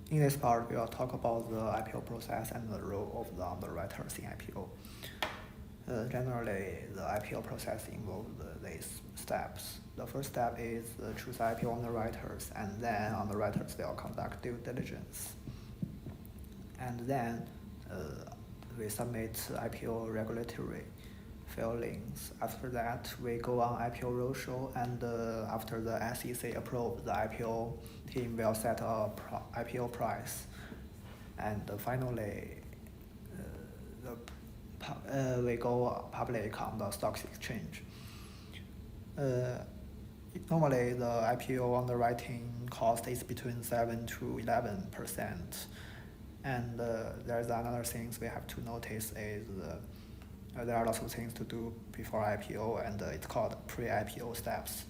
In this part, we will talk about the IPO process and the role of the underwriters in IPO. Generally, the IPO process involves these steps. The first step is choose IPO underwriters, and then underwriters will conduct due diligence. And then we submit IPO regulatory filings. After that, we go on IPO roadshow, and after the SEC approves, the IPO team will set a IPO price. And finally, we go public on the stock exchange. Normally, the IPO underwriting cost is between 7 to 11%. And there's another thing we have to notice is there are lots of things to do before IPO, and it's called pre-IPO steps.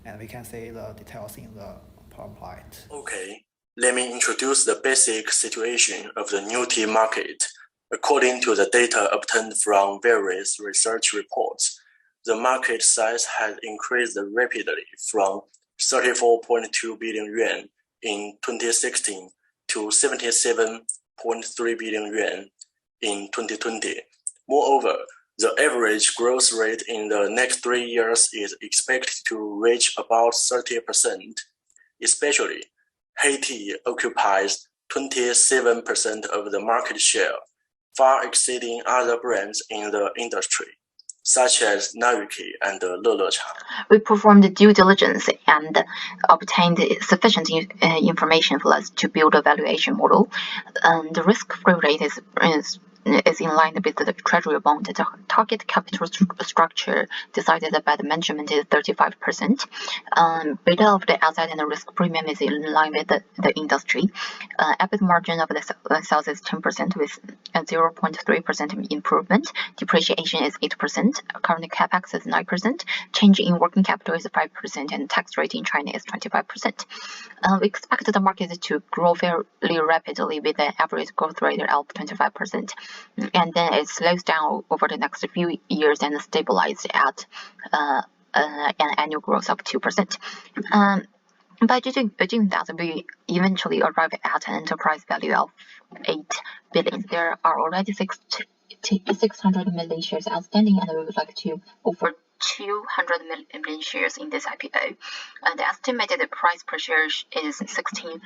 And we can see the details in the PowerPoint. Okay, let me introduce the basic situation of the new tea market. According to the data obtained from various research reports, the market size has increased rapidly from 34.2 billion yuan in 2016 to 77.3 billion yuan in 2020. Moreover, the average growth rate in the next 3 years is expected to reach about 30%. Especially, HEYTEA occupies 27% of the market share, far exceeding other brands in the industry, such as Nike and Lelecha. We performed due diligence and obtained sufficient information for us to build a valuation model. The risk-free rate is in line with the treasury bond. The target capital structure decided by the management is 35%. Beta of the asset and the risk premium is in line with the industry. EBIT margin of the sales is 10% with a 0.3% improvement. Depreciation is 8%. Current capex is 9%. Change in working capital is 5%, and tax rate in China is 25%. We expect the market to grow fairly rapidly with an average growth rate of 25%. And then it slows down over the next few years and stabilizes at an annual growth of 2%. By doing that, we eventually arrive at an enterprise value of 8 billion. There are already 600 million shares outstanding, and we would like to offer 200 million shares in this IPO. And the estimated price per share is $16.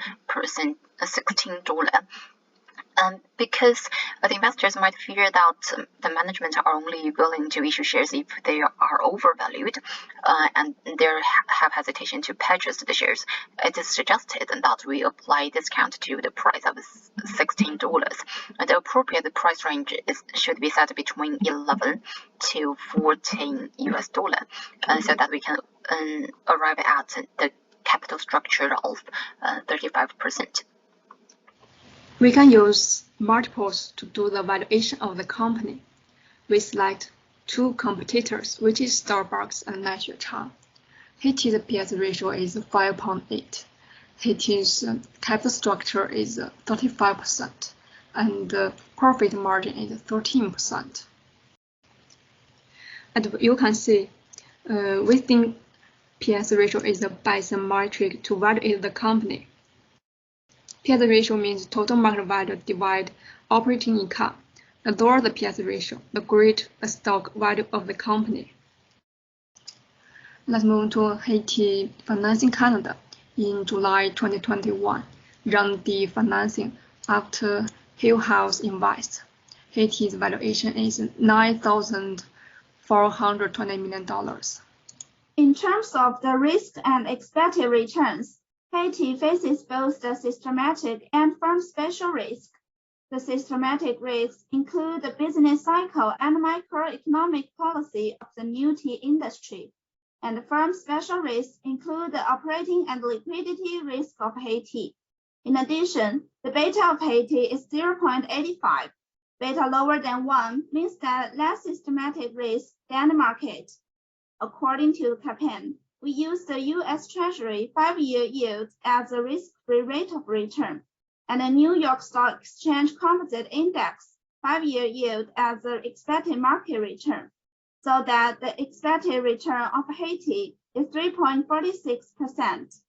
Because the investors might fear that the management are only willing to issue shares if they are overvalued, and they have hesitation to purchase the shares. It is suggested that we apply discount to the price of $16. The appropriate price range should be set between 11 to 14 US dollar, so that we can arrive at the capital structure of 35%. We can use multiples to do the valuation of the company. We select two competitors, which is Starbucks and Nike. HEYTEA's PS ratio is 5.8. HEYTEA's capital structure is 35%, and the profit margin is 13%. And you can see, we think PS ratio is the best metric to evaluate the company. PS ratio means total market value divided operating income. The lower the PS ratio, the greater the stock value of the company. Let's move to HEYTEA Financing Canada. In July 2021, round D financing after Hill House Invest. HEYTEA's valuation is $9,420 million. In terms of the risk and expected returns, HEYTEA faces both the systematic and firm special risk. The systematic risks include the business cycle and microeconomic policy of the new tea industry, and the firm special risks include the operating and liquidity risk of HEYTEA. In addition, the beta of HEYTEA is 0.85. Beta lower than 1 means that less systematic risk than the market. According to CAPM, we use the U.S. Treasury 5-year yield as a risk-free rate of return, and the New York Stock Exchange Composite Index 5-year yield as the expected market return, so that the expected return of HEYTEA is 3.46%.